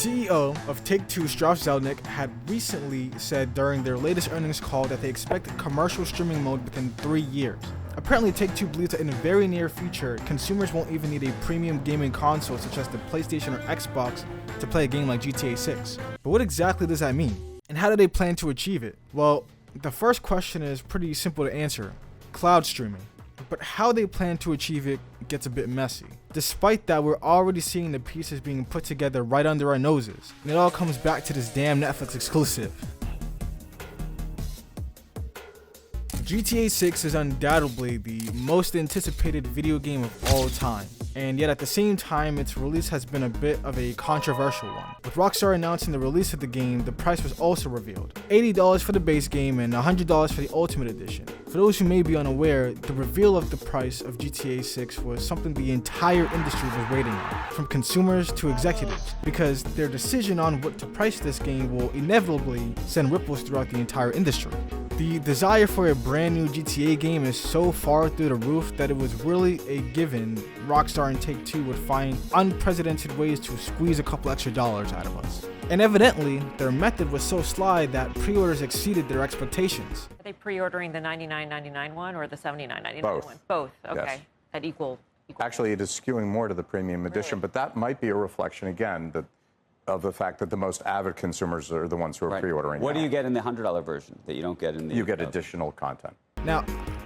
CEO of Take-Two, Strauss Zelnick, had recently said during their latest earnings call that they expect commercial streaming mode within 3 years. Apparently, Take-Two believes that in the very near future, consumers won't even need a premium gaming console such as the PlayStation or Xbox to play a game like GTA 6. But what exactly does that mean? And how do they plan to achieve it? Well, the first question is pretty simple to answer: cloud streaming. But how they plan to achieve it gets a bit messy. Despite that, we're already seeing the pieces being put together right under our noses. And it all comes back to this damn Netflix exclusive. GTA 6 is undoubtedly the most anticipated video game of all time, and yet at the same time its release has been a bit of a controversial one. With Rockstar announcing the release of the game, the price was also revealed: $80 for the base game and $100 for the Ultimate Edition. For those who may be unaware, the reveal of the price of GTA 6 was something the entire industry was waiting on, from consumers to executives, because their decision on what to price this game will inevitably send ripples throughout the entire industry. The desire for a brand new GTA game is so far through the roof that it was really a given Rockstar and Take-Two would find unprecedented ways to squeeze a couple extra dollars out of us. And evidently, their method was so sly that pre-orders exceeded their expectations. Are they pre-ordering the $99.99 one or the $79.99 Both. one? Both. Okay. Yes. At equal. Actually, it is skewing more to the premium edition, Really? but that might be a reflection, again, of the fact that the most avid consumers are the ones who are Right. pre-ordering. What now. do you get in the $100 version that you don't get in the? You get additional content. Now,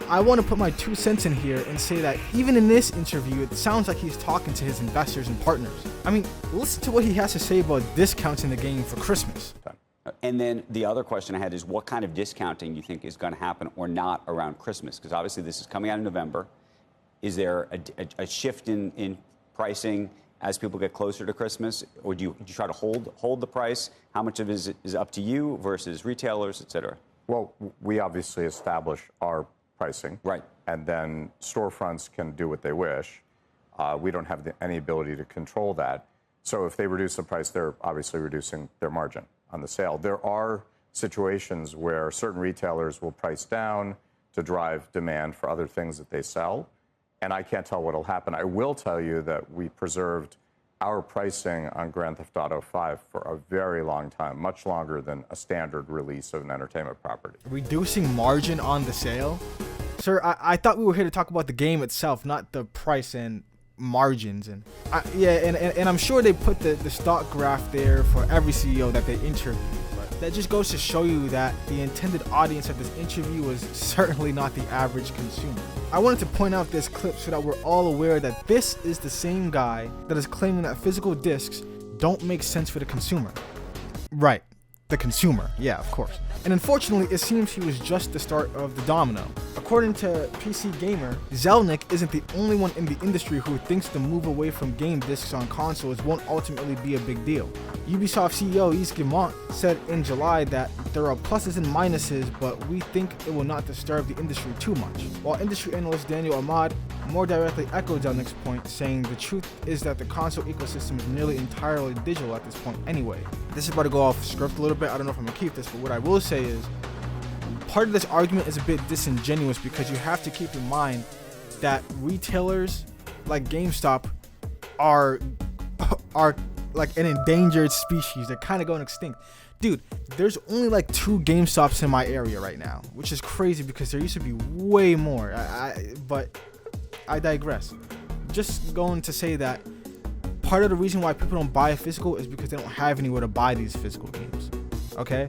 I want to put my 2 cents in here and say that even in this interview, it sounds like he's talking to his investors and partners. I mean, listen to what he has to say about discounting the game for Christmas. And then the other question I had is, what kind of discounting you think is going to happen or not around Christmas? Because obviously this is coming out in November. Is there a shift in pricing as people get closer to Christmas, or do you try to hold the price? How much of it is up to you versus retailers, et cetera? Well, we obviously establish our pricing. Right. And then storefronts can do what they wish. We don't have any ability to control that. So if they reduce the price, they're obviously reducing their margin on the sale. There are situations where certain retailers will price down to drive demand for other things that they sell, and I can't tell what will happen. I will tell you that we preserved our pricing on Grand Theft Auto 5 for a very long time, much longer than a standard release of an entertainment property. Reducing margin on the sale? Sir, I thought we were here to talk about the game itself, not the price and margins. And I'm sure they put the stock graph there for every CEO that they interviewed. But that just goes to show you that the intended audience of this interview was certainly not the average consumer. I wanted to point out this clip so that we're all aware that this is the same guy that is claiming that physical discs don't make sense for the consumer. Right, the consumer, yeah, of course. And unfortunately, it seems he was just the start of the domino. According to PC Gamer, Zelnick isn't the only one in the industry who thinks the move away from game discs on consoles won't ultimately be a big deal. Ubisoft CEO Yves Guillemot said in July that there are pluses and minuses, but we think it will not disturb the industry too much. While industry analyst Daniel Ahmad more directly echoed Zelnick's point, saying the truth is that the console ecosystem is nearly entirely digital at this point anyway. This is about to go off script a little bit. I don't know if I'm gonna keep this, but what I will say is part of this argument is a bit disingenuous because you have to keep in mind that retailers like GameStop are like an endangered species. They're kind of going extinct. Dude, there's only like 2 GameStops in my area right now, which is crazy because there used to be way more. But I digress. Just going to say that part of the reason why people don't buy physical is because they don't have anywhere to buy these physical games. Okay?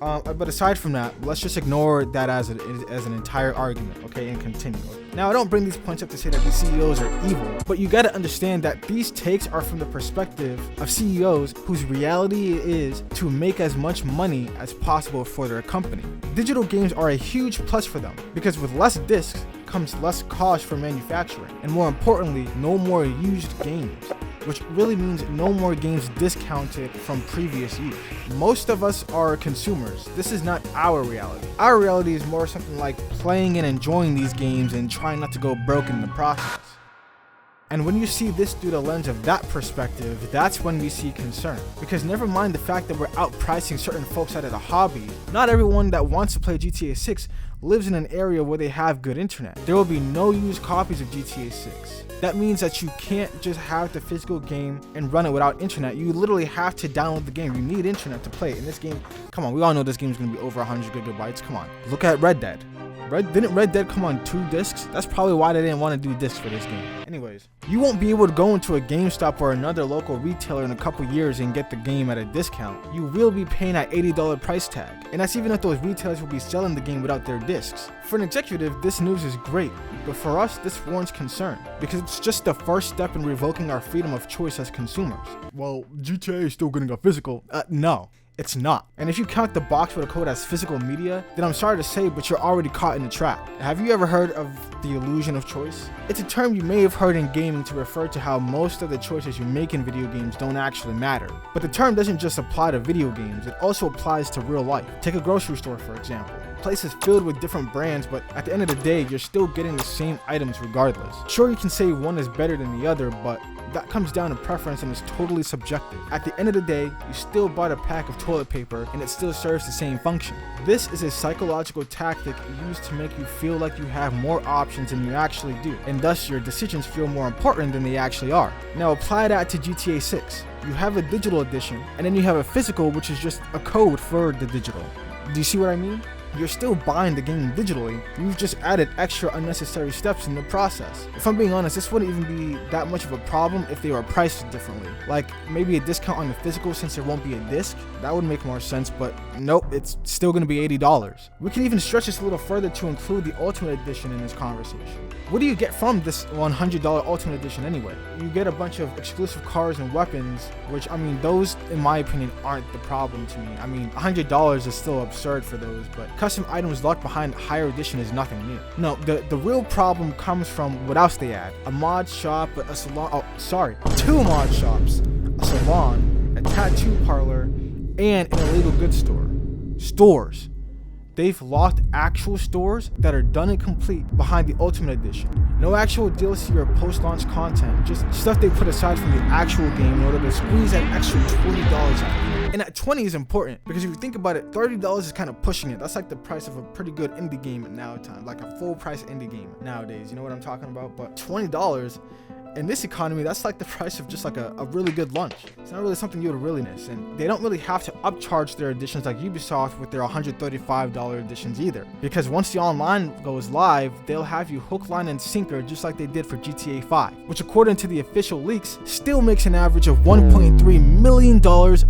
But aside from that, let's just ignore that as an entire argument, okay, and continue. Now, I don't bring these points up to say that these CEOs are evil, but you gotta understand that these takes are from the perspective of CEOs whose reality is to make as much money as possible for their company. Digital games are a huge plus for them, because with less discs comes less cost for manufacturing, and more importantly, no more used games, which really means no more games discounted from previous years. Most of us are consumers. This is not our reality. Our reality is more something like playing and enjoying these games and trying not to go broke in the process. And when you see this through the lens of that perspective, that's when we see concern. Because never mind the fact that we're outpricing certain folks out of the hobby, not everyone that wants to play GTA 6 lives in an area where they have good internet. There will be no used copies of GTA 6. That means that you can't just have the physical game and run it without internet. You literally have to download the game. You need internet to play it. In this game, come on, we all know this game is going to be over 100 gigabytes. Come on, look at Red Dead. Didn't Red Dead come on 2 discs? That's probably why they didn't want to do discs for this game. Anyways, you won't be able to go into a GameStop or another local retailer in a couple years and get the game at a discount. You will be paying that $80 price tag. And that's even if those retailers will be selling the game without their discs. For an executive, this news is great, but for us, this warrants concern, because it's just the first step in revoking our freedom of choice as consumers. Well, GTA is still getting a physical. No. It's not. And if you count the box with a code as physical media, then I'm sorry to say, but you're already caught in the trap. Have you ever heard of the illusion of choice? It's a term you may have heard in gaming to refer to how most of the choices you make in video games don't actually matter. But the term doesn't just apply to video games, it also applies to real life. Take a grocery store, for example. Place is filled with different brands, but at the end of the day, you're still getting the same items regardless. Sure, you can say one is better than the other, but that comes down to preference and is totally subjective. At the end of the day, you still bought a pack of toilet paper and it still serves the same function. This is a psychological tactic used to make you feel like you have more options than you actually do, and thus your decisions feel more important than they actually are. Now apply that to GTA 6. You have a digital edition, and then you have a physical, which is just a code for the digital. Do you see what I mean? You're still buying the game digitally, you've just added extra unnecessary steps in the process. If I'm being honest, this wouldn't even be that much of a problem if they were priced differently. Like maybe a discount on the physical since there won't be a disc, that would make more sense, but nope, it's still gonna be $80. We can even stretch this a little further to include the Ultimate Edition in this conversation. What do you get from this $100 Ultimate Edition anyway? You get a bunch of exclusive cars and weapons, which I mean, those in my opinion aren't the problem to me. I mean, $100 is still absurd for those, but custom items locked behind higher edition is nothing new. No, the real problem comes from what else they add. A mod shop, a salon, 2 mod shops, a salon, a tattoo parlor, and an illegal goods store. Stores. They've locked actual stores that are done and complete behind the Ultimate Edition. No actual DLC or post-launch content, just stuff they put aside from the actual game in order to squeeze that extra $20 out of it. And that 20 is important because if you think about it, $30 is kind of pushing it. That's like the price of a pretty good indie game at now time, like a full price indie game nowadays. You know what I'm talking about? But $20 in this economy, that's like the price of just like a really good lunch. It's not really something you would really miss, and they don't really have to upcharge their editions like Ubisoft with their $135 editions either, because once the online goes live, they'll have you hook, line, and sinker just like they did for GTA 5, which according to the official leaks, still makes an average of $1.3 million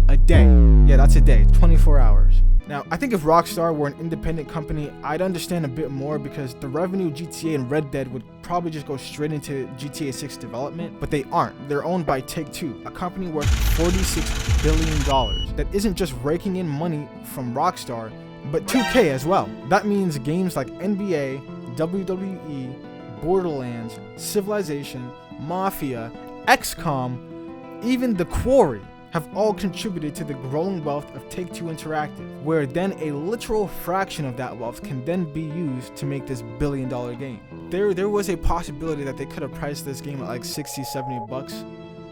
a day. Yeah, that's a day, 24 hours. Now, I think if Rockstar were an independent company, I'd understand a bit more because the revenue GTA and Red Dead would probably just go straight into GTA 6 development, but they aren't. They're owned by Take-Two, a company worth $46 billion that isn't just raking in money from Rockstar, but 2K as well. That means games like NBA, WWE, Borderlands, Civilization, Mafia, XCOM, even The Quarry have all contributed to the growing wealth of Take-Two Interactive, where then a literal fraction of that wealth can then be used to make this billion-dollar game. There was a possibility that they could have priced this game at like 60, 70 bucks.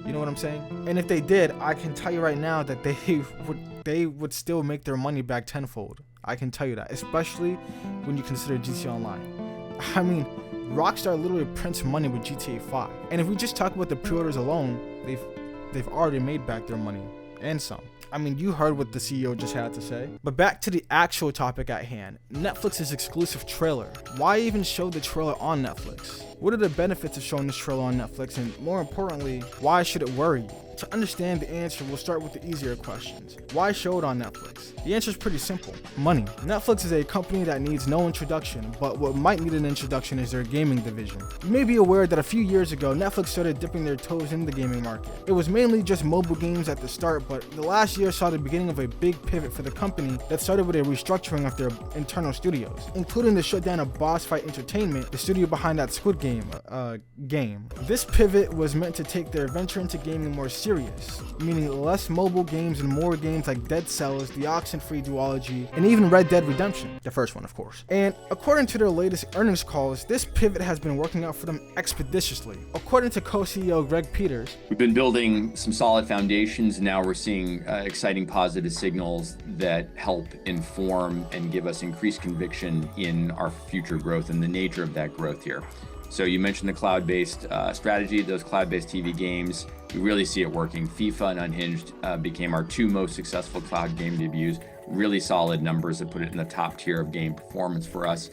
You know what I'm saying? And if they did, I can tell you right now that they would still make their money back tenfold. I can tell you that, especially when you consider GTA Online. I mean, Rockstar literally prints money with GTA 5. And if we just talk about the pre-orders alone, they've already made back their money, and some. I mean, you heard what the CEO just had to say. But back to the actual topic at hand, Netflix's exclusive trailer. Why even show the trailer on Netflix? What are the benefits of showing this trailer on Netflix, and more importantly, why should it worry you? To understand the answer, we'll start with the easier questions. Why show it on Netflix? The answer is pretty simple. Money. Netflix is a company that needs no introduction, but what might need an introduction is their gaming division. You may be aware that a few years ago, Netflix started dipping their toes in the gaming market. It was mainly just mobile games at the start, but the last year saw the beginning of a big pivot for the company that started with a restructuring of their internal studios, including the shutdown of Boss Fight Entertainment, the studio behind that Squid Game game. This pivot was meant to take their venture into gaming more serious, meaning less mobile games and more games like Dead Cells, the Oxenfree duology, and even Red Dead Redemption, the first one of course. And according to their latest earnings calls, this pivot has been working out for them expeditiously. According to co-CEO Greg Peters, we've been building some solid foundations, and now we're seeing exciting positive signals that help inform and give us increased conviction in our future growth and the nature of that growth here. So you mentioned the cloud-based strategy, those cloud-based TV games. We really see it working. FIFA and Unhinged became our two most successful cloud game debuts. Really solid numbers that put it in the top tier of game performance for us.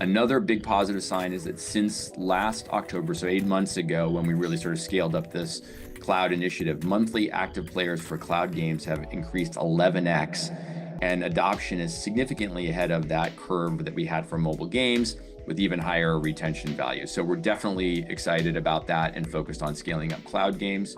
Another big positive sign is that since last October, so 8 months ago, when we really sort of scaled up this cloud initiative, monthly active players for cloud games have increased 11x, and adoption is significantly ahead of that curve that we had for mobile games, with even higher retention value. So we're definitely excited about that and focused on scaling up cloud games.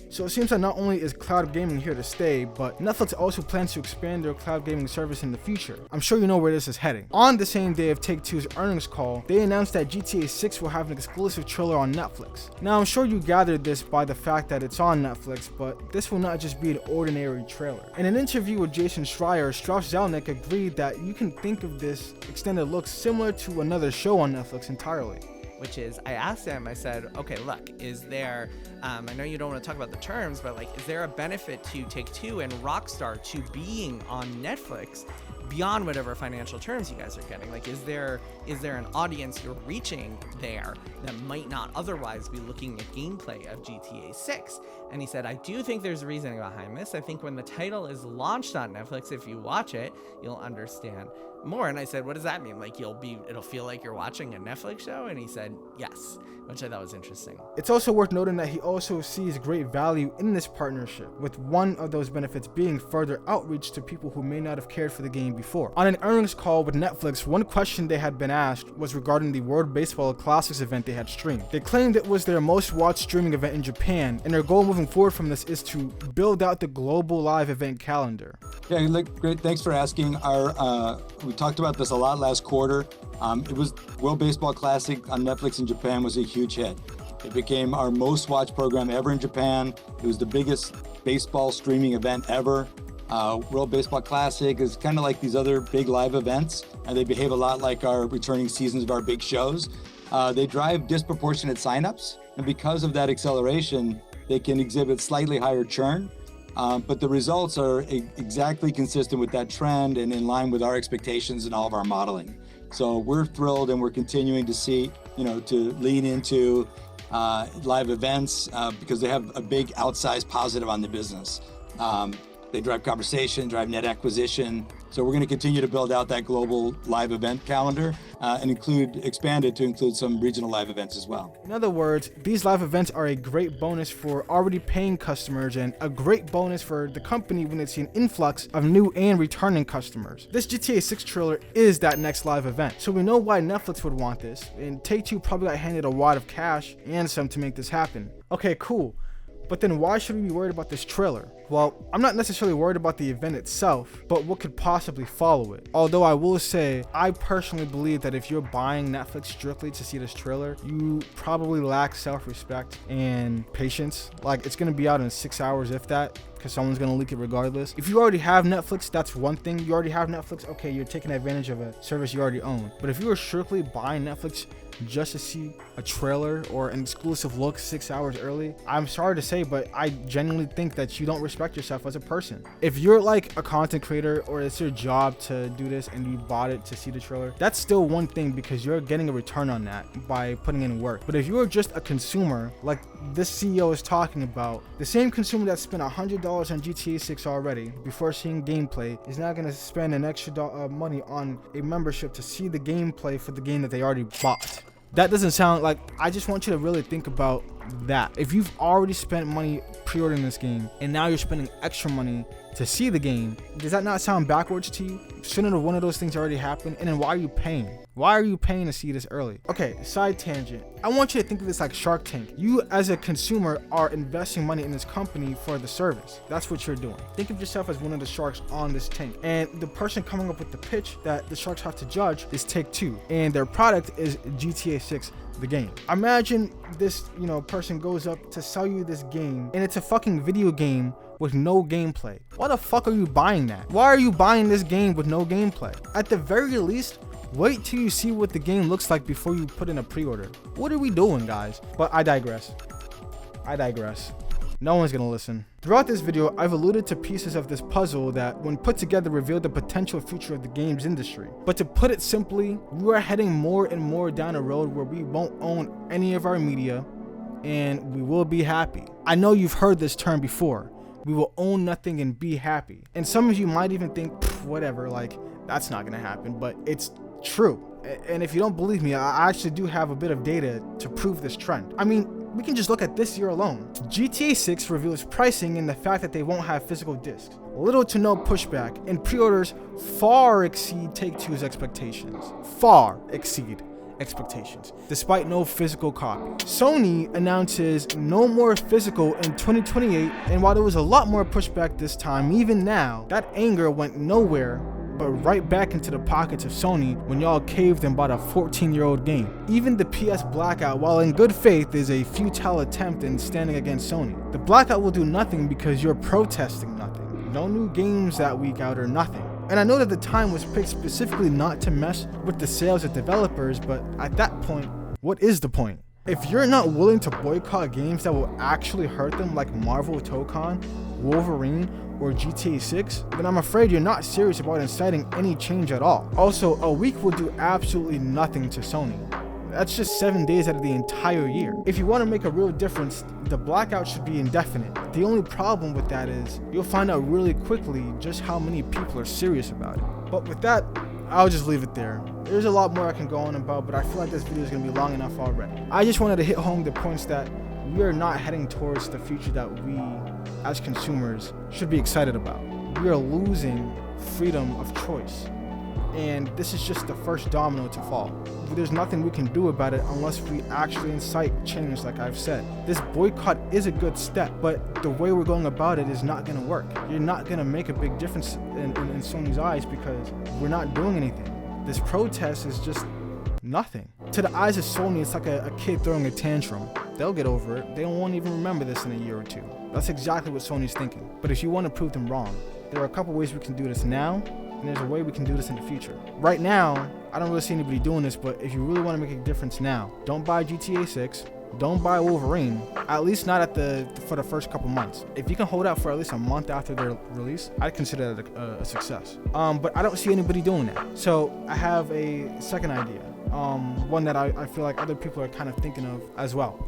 So it seems that not only is cloud gaming here to stay, but Netflix also plans to expand their cloud gaming service in the future. I'm sure you know where this is heading. On the same day of Take-Two's earnings call, they announced that GTA 6 will have an exclusive trailer on Netflix. Now I'm sure you gathered this by the fact that it's on Netflix, but this will not just be an ordinary trailer. In an interview with Jason Schreier, Strauss Zelnick agreed that you can think of this extended look similar to another show on Netflix entirely. Which is, I asked him, I said, okay, look, is there, I know you don't want to talk about the terms, but like, is there a benefit to Take-Two and Rockstar to being on Netflix beyond whatever financial terms you guys are getting? Like, is there an audience you're reaching there that might not otherwise be looking at gameplay of GTA 6? And he said, I do think there's reasoning behind this. I think when the title is launched on Netflix, if you watch it, you'll understand more. And I said, what does that mean? Like, it'll feel like you're watching a Netflix show? And he said, yes, which I thought was interesting. It's also worth noting that he also sees great value in this partnership, with one of those benefits being further outreach to people who may not have cared for the game before. On an earnings call with Netflix, one question they had been asked was regarding the World Baseball Classics event they had streamed. They claimed it was their most watched streaming event in Japan, and their goal moving forward from this is to build out the global live event calendar. Yeah, great. Thanks for asking. We talked about this a lot last quarter. It was World Baseball Classic on Netflix in Japan was a huge hit. It became our most watched program ever in Japan. It was the biggest baseball streaming event ever. World Baseball Classic is kind of like these other big live events, and they behave a lot like our returning seasons of our big shows. They drive disproportionate signups, and because of that acceleration, they can exhibit slightly higher churn. But the results are exactly consistent with that trend and in line with our expectations and all of our modeling. So we're thrilled, and we're continuing to see, to lean into live events because they have a big outsized positive on the business. They drive conversation, drive net acquisition. So we're going to continue to build out that global live event calendar and expand it to include some regional live events as well. In other words, these live events are a great bonus for already paying customers and a great bonus for the company when they see an influx of new and returning customers. This GTA 6 trailer is that next live event, so we know why Netflix would want this, and Take-Two probably got handed a wad of cash and some to make this happen. Okay, cool. But then why should we be worried about this trailer? Well, I'm not necessarily worried about the event itself, but what could possibly follow it. Although I will say, I personally believe that if you're buying Netflix strictly to see this trailer, you probably lack self-respect and patience. Like, it's gonna be out in 6 hours, if that, because someone's gonna leak it regardless. If you already have Netflix, that's one thing. You already have Netflix, okay, you're taking advantage of a service you already own. But if you are strictly buying Netflix just to see a trailer or an exclusive look 6 hours early, I'm sorry to say, but I genuinely think that you don't respect yourself as a person. If you're like a content creator or it's your job to do this and you bought it to see the trailer, that's still one thing because you're getting a return on that by putting in work. But if you're just a consumer, like this CEO is talking about, the same consumer that spent $100 on GTA 6 already before seeing gameplay is now going to spend an extra money on a membership to see the gameplay for the game that they already bought. That doesn't sound like, I just want you to really think about that. If you've already spent money pre-ordering this game and now you're spending extra money to see the game, does that not sound backwards to you? Shouldn't one of those things already happen? And then why are you paying? Why are you paying to see this early? Okay, side tangent. I want you to think of this like Shark Tank. You as a consumer are investing money in this company for the service. That's what you're doing. Think of yourself as one of the sharks on this tank. And the person coming up with the pitch that the sharks have to judge is Take-Two. And their product is GTA 6 the game. Imagine this, person goes up to sell you this game and it's a fucking video game with no gameplay. Why the fuck are you buying that? Why are you buying this game with no gameplay? At the very least, wait till you see what the game looks like before you put in a pre-order. What are we doing, guys? But I digress. No one's gonna listen. Throughout this video, I've alluded to pieces of this puzzle that, when put together, reveal the potential future of the games industry. But to put it simply, we are heading more and more down a road where we won't own any of our media, and we will be happy. I know you've heard this term before. We will own nothing and be happy. And some of you might even think, whatever, like, that's not gonna happen, but it's true. And if you don't believe me, I actually do have a bit of data to prove this trend. I mean, we can just look at this year alone. GTA 6 reveals pricing and the fact that they won't have physical discs. Little to no pushback, and pre-orders far exceed Take-Two's expectations. Far exceed expectations, despite no physical copy. Sony announces no more physical in 2028, and while there was a lot more pushback this time, even now, that anger went nowhere but right back into the pockets of Sony when y'all caved and bought a 14-year-old game. Even the PS Blackout, while in good faith, is a futile attempt in standing against Sony. The Blackout will do nothing because you're protesting nothing. No new games that week out or nothing. And I know that the time was picked specifically not to mess with the sales of developers, but at that point, what is the point? If you're not willing to boycott games that will actually hurt them, like Marvel Tokon, Wolverine, or GTA 6, then I'm afraid you're not serious about inciting any change at all. Also, a week will do absolutely nothing to Sony. That's just 7 days out of the entire year. If you want to make a real difference, the blackout should be indefinite. The only problem with that is you'll find out really quickly just how many people are serious about it. But with that, I'll just leave it there. There's a lot more I can go on about, but I feel like this video is going to be long enough already. I just wanted to hit home the points that we are not heading towards the future that we, as consumers, should be excited about. We are losing freedom of choice. And this is just the first domino to fall. There's nothing we can do about it unless we actually incite change, like I've said. This boycott is a good step, but the way we're going about it is not going to work. You're not going to make a big difference in Sony's eyes because we're not doing anything. This protest is just nothing. To the eyes of Sony, it's like a kid throwing a tantrum. They'll get over it. They won't even remember this in a year or two. That's exactly what Sony's thinking. But if you want to prove them wrong, there are a couple ways we can do this now, and there's a way we can do this in the future. Right now, I don't really see anybody doing this, but if you really want to make a difference now, don't buy GTA 6, don't buy Wolverine, at least not for the first couple months. If you can hold out for at least a month after their release, I'd consider that a success. But I don't see anybody doing that. So I have a second idea. One that I feel like other people are kind of thinking of as well.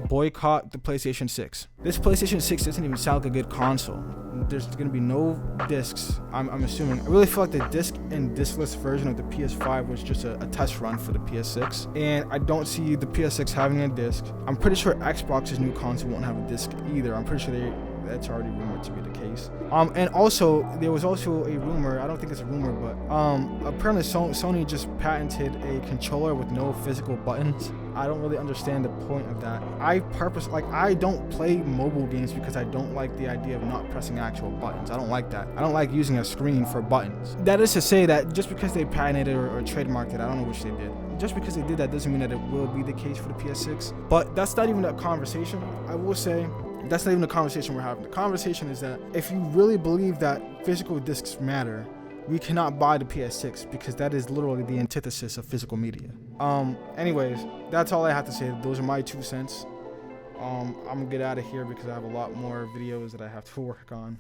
Boycott the PlayStation 6. This PlayStation 6 doesn't even sound like a good console. There's going to be no discs, I'm assuming. I really feel like the disc and discless version of the PS5 was just a test run for the PS6. And I don't see the PS6 having a disc. I'm pretty sure Xbox's new console won't have a disc either. I'm pretty sure that's already rumored to be the case. And also, there was also a rumor, I don't think it's a rumor, but apparently Sony just patented a controller with no physical buttons. I don't really understand the point of that. I don't play mobile games because I don't like the idea of not pressing actual buttons. I don't like that. I don't like using a screen for buttons. That is to say that just because they patented it or trademarked it, I don't know which they did. Just because they did that doesn't mean that it will be the case for the PS6. But that's not even a conversation. I will say, that's not even the conversation we're having. The conversation is that if you really believe that physical discs matter, we cannot buy the PS6 because that is literally the antithesis of physical media. Anyways, that's all I have to say. Those are my 2 cents. I'm gonna get out of here because I have a lot more videos that I have to work on.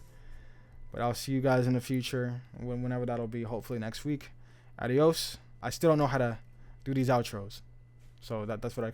But I'll see you guys in the future, whenever that'll be, hopefully next week. Adios. I still don't know how to do these outros, so that's what I